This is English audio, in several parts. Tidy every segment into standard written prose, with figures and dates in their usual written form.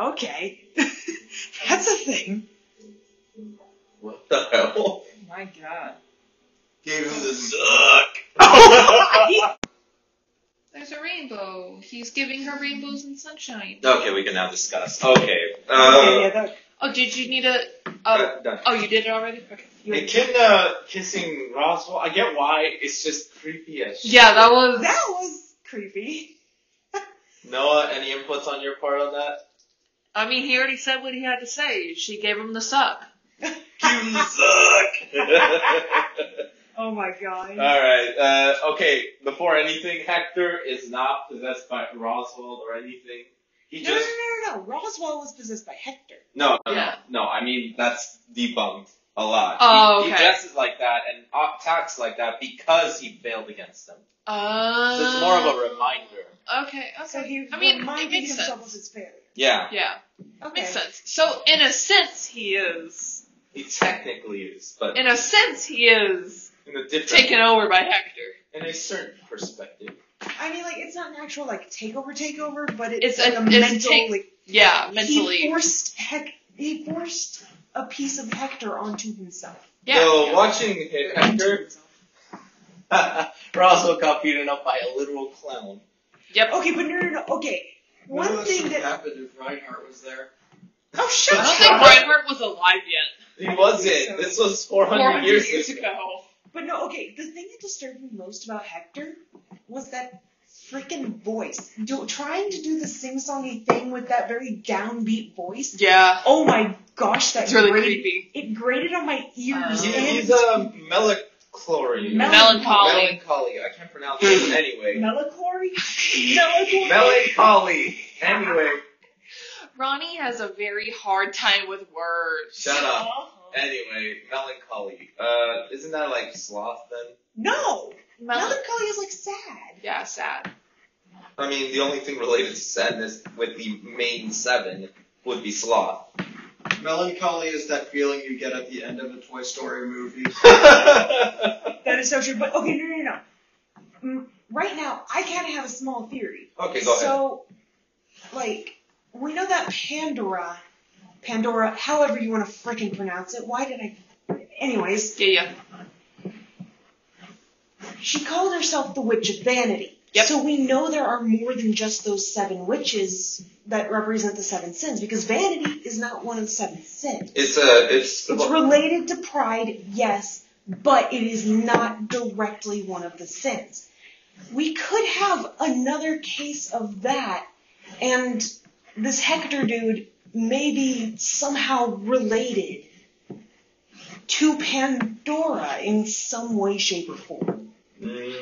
Okay. That's a thing. What the hell? Oh my god. Gave him the zuck. There's a rainbow. He's giving her rainbows and sunshine. Okay, we can now discuss. Okay. Oh, did you need a... Done. Oh, you did it already? Okay. Echidna kissing Roswell, I get why, it's just creepy as shit. Yeah, that was... That was creepy. Noah, any inputs on your part on that? I mean, he already said what he had to say. She gave him the suck. Give him the suck! Oh my god. Alright, okay, before anything, Hector is not possessed by Roswell or anything. No. Roswell was possessed by Hector. No, Yeah. I mean, that's debunked a lot. Oh, He okay. dresses like that and attacks like that because he failed against them. So it's more of a reminder. Okay. So he it makes himself sense. of his failure. Yeah. Yeah. Okay. Makes sense. So, in a sense, he is... He technically is, but In a sense, he is in a different... taken over by Hector. In a certain perspective. I mean, like, it's not an actual, like, takeover, but It's like a- a it's mental, like... Yeah, mentally. He forced a piece of Hector onto himself. Yeah. So, watching Hector, Roswell got beaten up by a literal clown. Yep. Okay, but no. Okay. One thing that... happened if Reinhardt was there. Oh, shut I up! don't think Reinhardt was alive yet. He wasn't. This was 400 years ago. But no, okay, the thing that disturbed me most about Hector was that freaking voice. Trying to do the sing-songy thing with that very downbeat voice. Yeah. Oh my gosh, It's really creepy. It grated on my ears. He's melancholy. Melancholy. I can't pronounce it anyway. Melancholy? Melancholy. Anyway. Ronnie has a very hard time with words. Shut up. Anyway, melancholy. Isn't that like sloth then? No! Melancholy is like sad. Yeah, sad. I mean, the only thing related to sadness with the main seven would be sloth. Melancholy is that feeling you get at the end of a Toy Story movie. That is so true. But okay, no. Right now, I kind of have a small theory. Okay, go ahead. So, like, we know that Pandora, however you want to freaking pronounce it. Why did I? Anyways. Yeah. She called herself the Witch of Vanity. Yep. So we know there are more than just those 7 witches that represent the 7 sins, because vanity is not one of the 7 sins. It's related to pride, yes, but it is not directly one of the sins. We could have another case of that, and this Hector dude may be somehow related to Pandora in some way, shape, or form.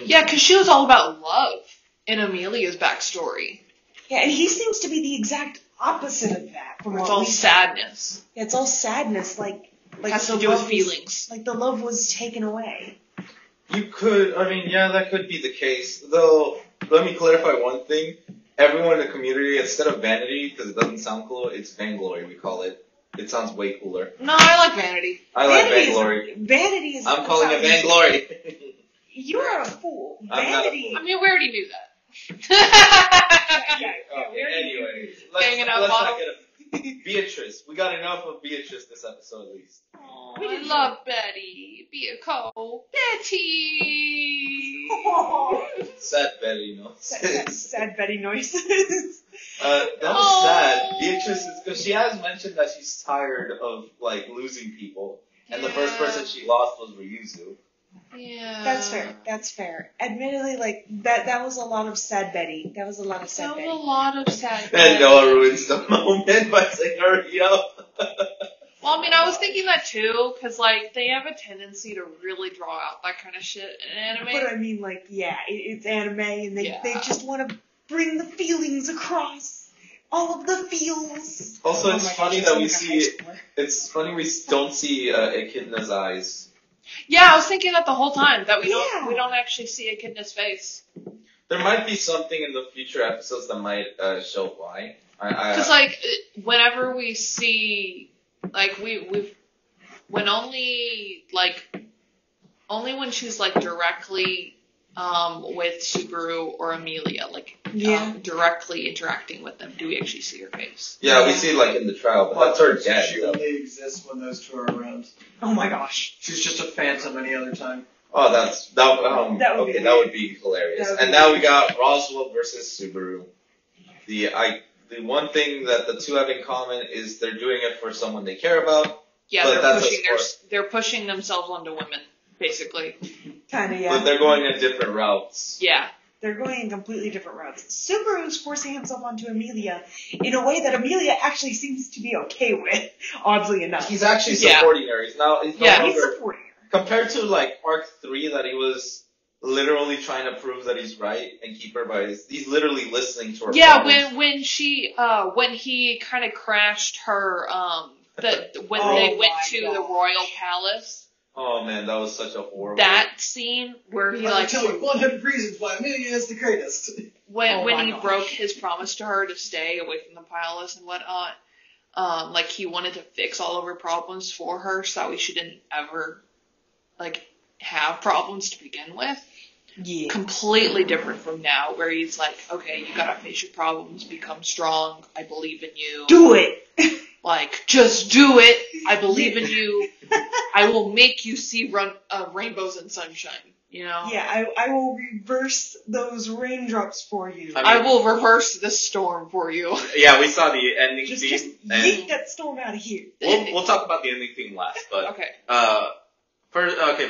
Yeah, because she was all about love in Amelia's backstory. Yeah, and he seems to be the exact opposite of that. From It's all sadness. Yeah, it's all sadness, like has the to do with love feelings. like the love was taken away. That could be the case. Though, let me clarify one thing. Everyone in the community, instead of vanity, because it doesn't sound cool, it's vainglory, we call it. It sounds way cooler. No, I like vanity. I like vainglory. Vanity is... I'm calling it vainglory. You are a fool. I'm not a Vanity... I mean, we already knew that. Okay, anyway. Hanging out let's bottom. not get a... Beatrice. We got enough of Beatrice this episode, at least. Oh, I love Betty. Be a co. Betty! Sad Betty, you know. Sad Betty noises. That was sad. Beatrice is... Because she has mentioned that she's tired of, like, losing people. And the first person she lost was Ryuzu. Yeah. That's fair. Admittedly, like, that was a lot of sad Betty. That was a lot of sad Betty. That was a lot of sad And Noah ruins the moment by saying, hurry up. Well, I mean, I was thinking that too, because, like, they have a tendency to really draw out that kind of shit in anime. But I mean, like, yeah, it's anime, and they just want to bring the feelings across. All of the feels. Also, it's funny that we see... It's funny we don't see Echidna's eyes. Yeah, I was thinking that the whole time, that we don't actually see Echidna's face. There might be something in the future episodes that might show why. Because, like, whenever we see, like, only when she's, like, directly with Subaru or Amelia, directly interacting with them. Do we actually see her face? Yeah, we see it in the trial, but that's her dead. She only exists when those two are around. Oh my gosh. She's just a phantom any other time. Oh, that would be hilarious. And now we got Roswell versus Subaru. The one thing that the two have in common is they're doing it for someone they care about. Yeah, they're pushing themselves onto women, basically. Kind of, yeah. But they're going in different routes. Yeah. They're going in completely different routes. Subaru's forcing himself onto Amelia in a way that Amelia actually seems to be okay with, oddly enough. He's actually supporting her. He's He's supporting her. Compared to Arc 3 that he was literally trying to prove that he's right and keep her by he's literally listening to her. Yeah, problems. when he kind of crashed her, they went to the royal palace. Oh man, that was such a horrible. That scene where he I'll tell you 100 reasons why Amelia is the greatest. When he broke his promise to her to stay away from the palace and whatnot, he wanted to fix all of her problems for her so that she didn't ever have problems to begin with. Yeah. Completely different from now, where he's like, okay, you gotta face your problems, become strong, I believe in you. Do it! Just do it, I believe in you, I will make you see rainbows and sunshine, you know? Yeah, I will reverse those raindrops for you. I will reverse the storm for you. Yeah, we saw the ending Just theme. yeet that storm out of here. We'll talk about the ending theme last, but Okay.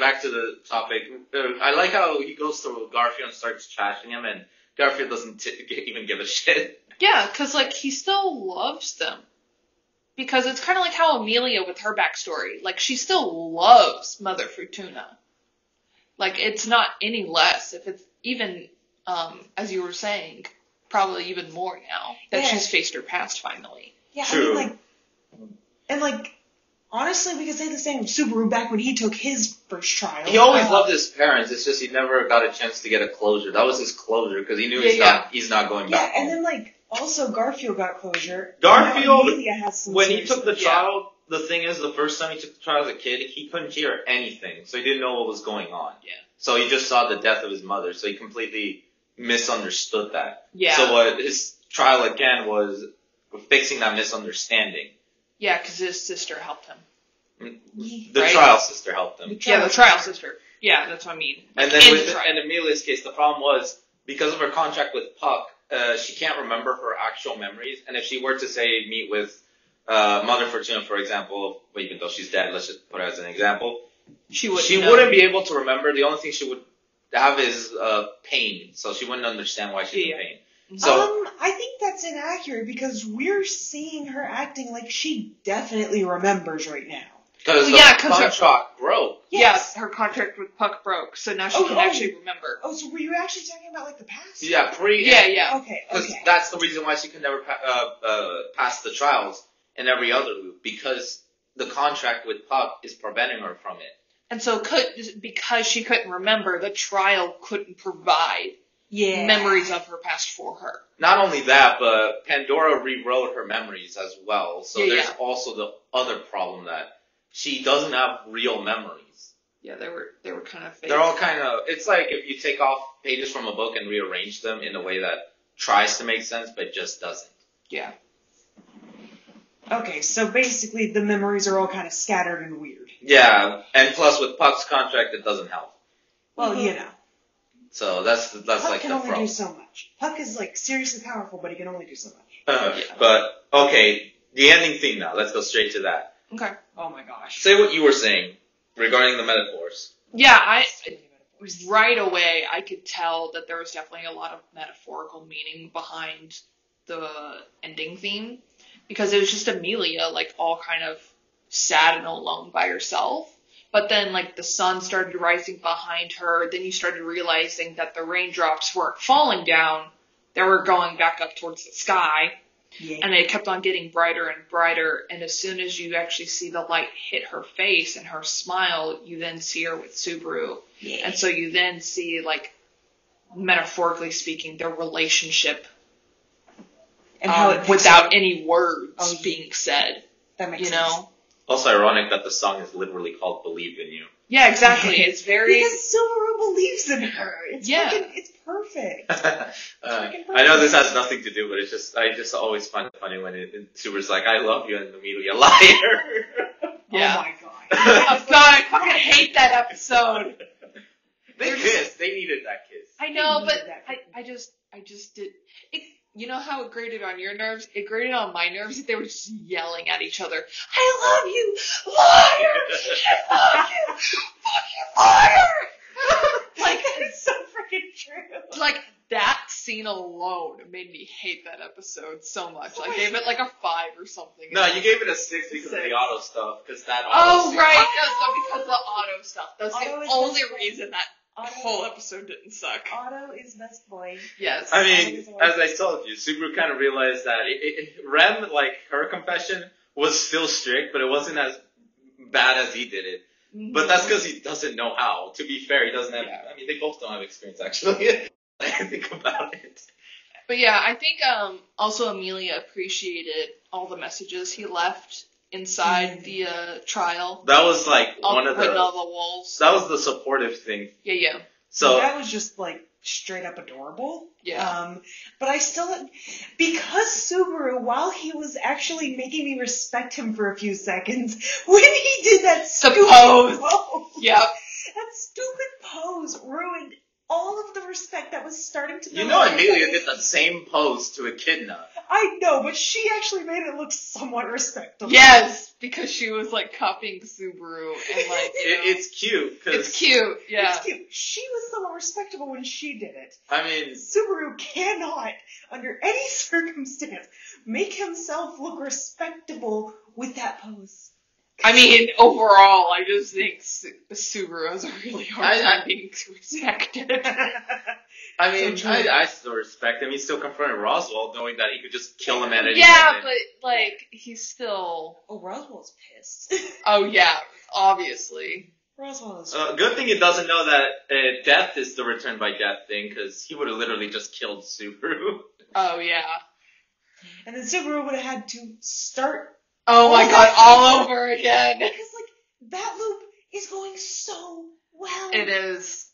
Back to the topic. I like how he goes to Garfield and starts trashing him, and Garfield doesn't even give a shit. Yeah, because, he still loves them. Because it's kind of like how Amelia with her backstory. She still loves Mother Fortuna. It's not any less. If it's even, as you were saying, probably even more now that she's faced her past finally. Yeah, True. Honestly, we could say the same of Subaru back when he took his first trial. He always loved his parents. It's just he never got a chance to get a closure. That was his closure because he knew he's not going back. Yeah, and then also Garfield got closure. Garfield, Amelia has some when he took the trial, the thing is, the first time he took the trial as a kid, he couldn't hear anything, so he didn't know what was going on. Yeah. So he just saw the death of his mother, so he completely misunderstood that. Yeah. So what his trial again was fixing that misunderstanding. Yeah, because his sister helped him. The trial sister helped him. The trial sister. Yeah, that's what I mean. And then in Amelia's case, the problem was because of her contract with Puck, she can't remember her actual memories. And if she were to say meet with Mother Fortuna, for example, even though she's dead, let's just put her as an example, she wouldn't be able to remember. The only thing she would have is pain, so she wouldn't understand why she's in pain. So I think that's inaccurate because we're seeing her acting like she definitely remembers right now. Because the contract broke. Yes. Yeah, her contract with Puck broke, so now she can actually remember. Oh, so were you actually talking about the past? Yeah, Yeah. Okay. Because that's the reason why she could never pass the trials in every other loop, because the contract with Puck is preventing her from it. And so because she couldn't remember, the trial couldn't provide memories of her past for her. Not only that, but Pandora rewrote her memories as well. So there's also the other problem that she doesn't have real memories. Yeah, they were kind of fake. They're all kind of, it's like if you take off pages from a book and rearrange them in a way that tries to make sense but just doesn't. Yeah. Okay, so basically the memories are all kind of scattered and weird. Yeah, and plus with Puck's contract it doesn't help. Well, you know. So that's Puck like can the only problem. do so much. Puck is seriously powerful, but he can only do so much. But okay, the ending theme now. Let's go straight to that. Okay. Oh my gosh. Say what you were saying regarding the metaphors. Yeah, right away I could tell that there was definitely a lot of metaphorical meaning behind the ending theme, because it was just Amelia all kind of sad and alone by herself. But then the sun started rising behind her. Then you started realizing that the raindrops weren't falling down; they were going back up towards the sky. Yeah. And they kept on getting brighter and brighter, and as soon as you actually see the light hit her face and her smile, you then see her with Subaru. Yeah. And so you then see, metaphorically speaking, their relationship And how it without any words being said. That makes sense. Also ironic that the song is literally called Believe in You. Yeah, exactly. It's very. Because Subaru believes in her. It's Yeah. it's perfect. I know this has nothing to do, but I just always find it funny when Subaru's like, I love you, and Amelia, liar. Yeah. Oh my god. Oh god, I fucking hate that episode. They kissed. They needed that kiss. I know, They but needed that. I just did. It, you know how it grated on your nerves? It grated on my nerves that they were just yelling at each other. I love you, liar! I love you, fucking liar! Like, It's so freaking true. like that scene alone made me hate that episode so much. I gave it like a 5 or something. No, you gave it a 6 because of the 6. auto stuff. Because that auto Oh, scene- right. Because of the auto stuff. That's Auto the is only best boy. reason that whole episode didn't suck. Otto is best boy. Yes. I mean, as I told you, Subaru kind of realized that Rem, like, her confession was still strict, but it wasn't as bad as he did it. But that's because he doesn't know how. To be fair, he doesn't have. Yeah. I mean, they both don't have experience, actually. I think about it. But yeah, I think also Amelia appreciated all the messages he left inside the trial. That was like one of written the. on the walls. That was the supportive thing. Yeah. So that was just like straight up adorable. Yeah. But I still, because Subaru, while he was actually making me respect him for a few seconds, when he did that stupid pose. Yep. that stupid pose ruined all of the respect that was starting to build. you know, Amelia did the same pose to Echidna. I know, but she actually made it look somewhat respectable. Yes, because she was like copying Subaru and like It's cute because it's cute. Yeah. It's cute. She was somewhat respectable when she did it. I mean, Subaru cannot, under any circumstance, make himself look respectable with that pose. I mean, overall, I just think Subaru has a really hard time being respected. I mean, So true. I still respect him. He's still confronting Roswell, knowing that he could just kill him at any Yeah, moment. but like he's still. Oh, Roswell's pissed. Oh yeah, obviously. Roswell is. Good thing he doesn't know that death is the return by death thing, because he would have literally just killed Subaru. Oh yeah. And then Subaru would have had to start. Oh my god, all over again. Because, like, that loop is going so well. It is.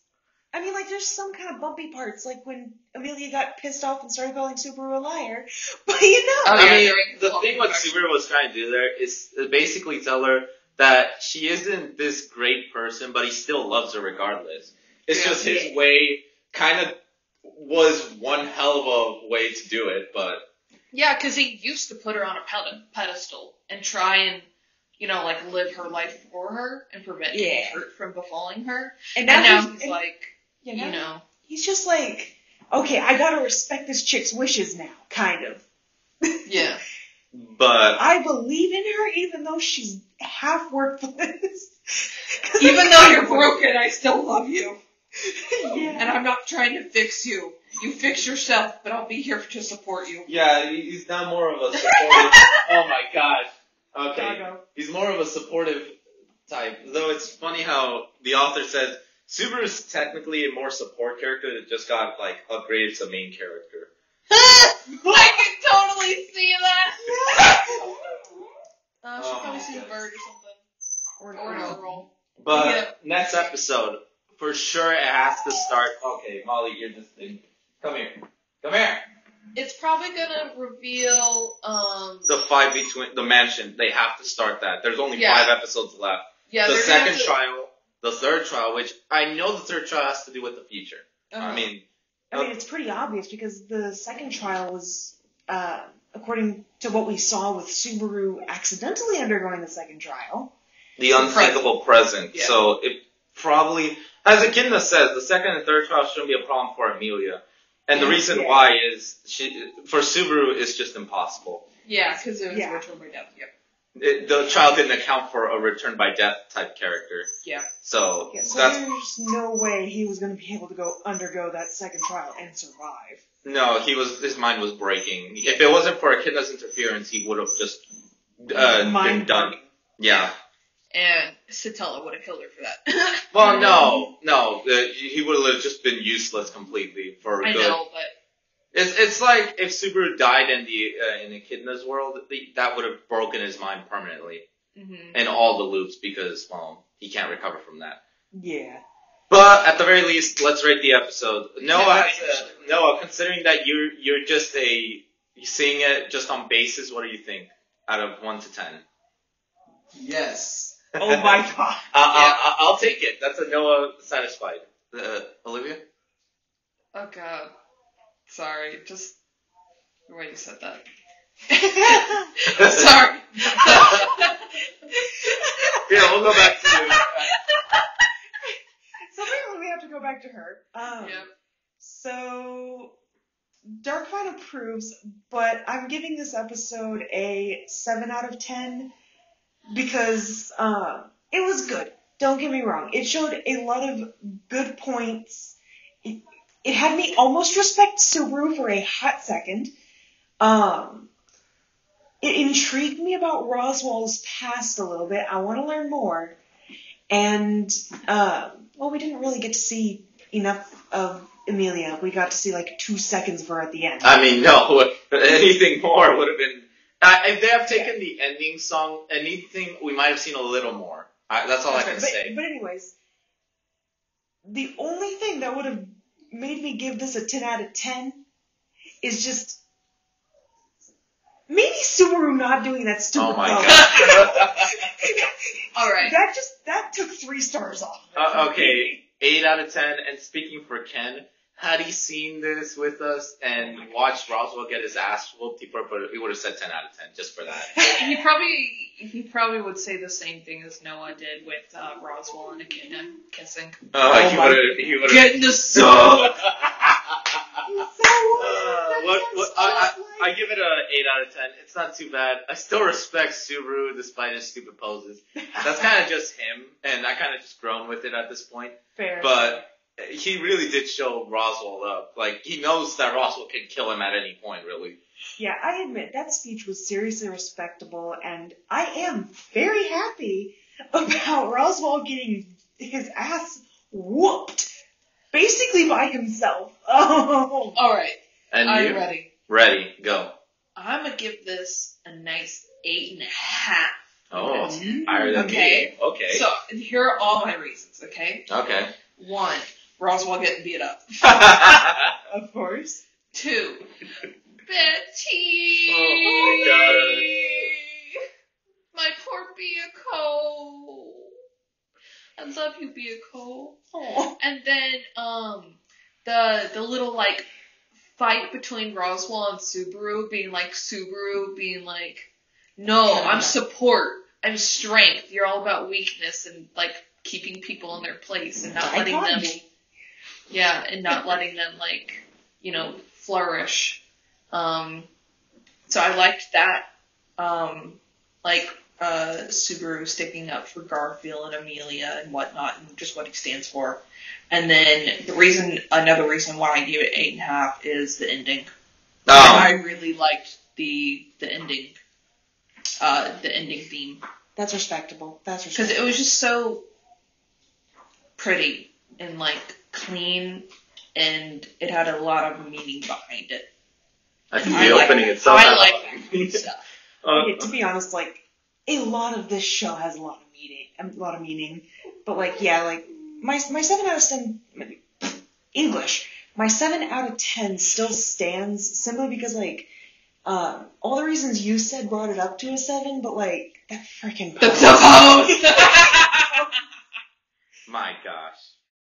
I mean, like, there's some kind of bumpy parts, like when Amelia got pissed off and started calling Subaru a liar. But, you know. Oh, I yeah, mean, during the the thing what Subaru was trying to do there is basically tell her that she isn't this great person, but he still loves her regardless. It's Yeah. just his way kind of was one hell of a way to do it, but Yeah, because he used to put her on a pedestal and try and, you know, like live her life for her and prevent any Yeah. hurt from befalling her. And And now he's- he's and, like, you you know, know. he's just like, okay, I gotta respect this chick's wishes now, kind of. Yeah. but I believe in her even though she's half worthless. Even though you're broken, I still love you. Yeah. And I'm not trying to fix you. You fix yourself, but I'll be here to support you. yeah, he's now more of a supportive. Oh my gosh. Okay. Gago. He's more of a supportive type. Though it's funny how the author says Subaru's technically a more support character that just got like upgraded to main character. I can totally see that. She'll Oh probably my see a goodness. bird or something. Or a roll. But Yeah. next episode, for sure it has to start. Okay, Molly, you're this thing. Come here. Come here. It's probably gonna reveal, The fight between the mansion. They have to start that. There's only Yeah. 5 episodes left. yeah, The they're gonna second have to- trial, the third trial, which I know the third trial has to do with the future. Uh-huh. I mean, It's pretty obvious because the second trial was, according to what we saw with Subaru accidentally undergoing the second trial. the unthinkable present. Yeah. So it probably, as Echidna says, the second and third trial shouldn't be a problem for Amelia. And the reason Yeah. why is for Subaru it's just impossible. Yeah, because it was Yeah. return by death. Yep. The trial didn't account for a return by death type character. Yeah. So Yeah, so that's there's no way he was going to be able to undergo that second trial and survive. no. His mind was breaking. If it wasn't for Echidna's interference, he would have just been Mind done. breaking. Yeah. And Satella would have killed her for that. Well, no. He would have just been useless completely for I good. know, but It's like if Subaru died in Echidna's world, that would have broken his mind permanently mhm. in all the loops because, well, he can't recover from that. Yeah. But at the very least, let's rate the episode. Noah, Noah, considering that you're just you're seeing it just on basis, what do you think out of 1 to 10? Yes. Oh my god. I'll take it. That's a Noah satisfied. Olivia? Oh god. Sorry, just the way you said that. Sorry. Here, we'll go back to you. Something we have to go back to her. Yep. So, Darkvine approves, but I'm giving this episode a 7 out of 10 because it was good. Don't get me wrong. It showed a lot of good points. It had me almost respect Subaru for a hot second. It intrigued me about Roswell's past a little bit. I want to learn more. And, well, we didn't really get to see enough of Amelia. We got to see like 2 seconds of her at the end. I mean, no. Anything more would have been... if they have taken the ending song, anything, we might have seen a little more. That's all I can say. But anyways, the only thing that would have made me give this a 10 out of 10 is just maybe Subaru not doing that stupid Oh my bow. god. Alright. That took 3 stars off. Okay, 8 out of 10. And speaking for Ken, had he seen this with us and watched Roswell get his ass whooped, he would have said 10 out of 10 just for that. He probably would say the same thing as Noah did with Roswell and Echidna kissing. He would have. Get in the soul! I give it a 8 out of 10. It's not too bad. I still respect Subaru despite his stupid poses. That's kind of just him, and I kind of just grown with it at this point. Fair. But he really did show Roswell up. Like, he knows that Roswell can kill him at any point, really. Yeah, I admit, that speech was seriously respectable, and I am very happy about Roswell getting his ass whooped, basically by himself. Oh. Alright, And I'm you? ready. Ready, go. I'm gonna give this a nice 8.5. Oh, higher than Okay. me. Okay. So, here are all my reasons, okay? Okay. 1, Roswell getting beat up. Of course. 2, Betty! Oh my poor Byakuo. I love you, Byakuo. Oh. And then, the little, like, fight between Roswell and Subaru being like, no, I'm support, I'm strength, you're all about weakness and, like, keeping people in their place and not letting them, and not letting them, like, flourish. So I liked that, Subaru sticking up for Garfield and Amelia and whatnot, and just what he stands for. And then another reason why I gave it 8.5 is the ending. I really liked the ending theme. That's respectable. Because it was just so pretty and, like, clean, and it had a lot of meaning behind it. I think the opening itself. I like that kind of stuff. Okay, to be honest, like, a lot of this show has a lot of meaning. But, like, yeah, like, my 7 out of 10, English, my 7 out of 10 still stands simply because, like, all the reasons you said brought it up to a 7, but, like, that freaking The pose! My gosh.